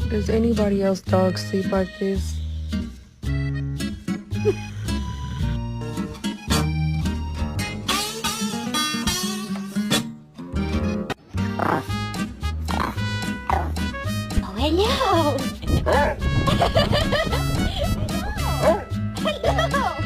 Does anybody else dog sleep like this? Oh, hello!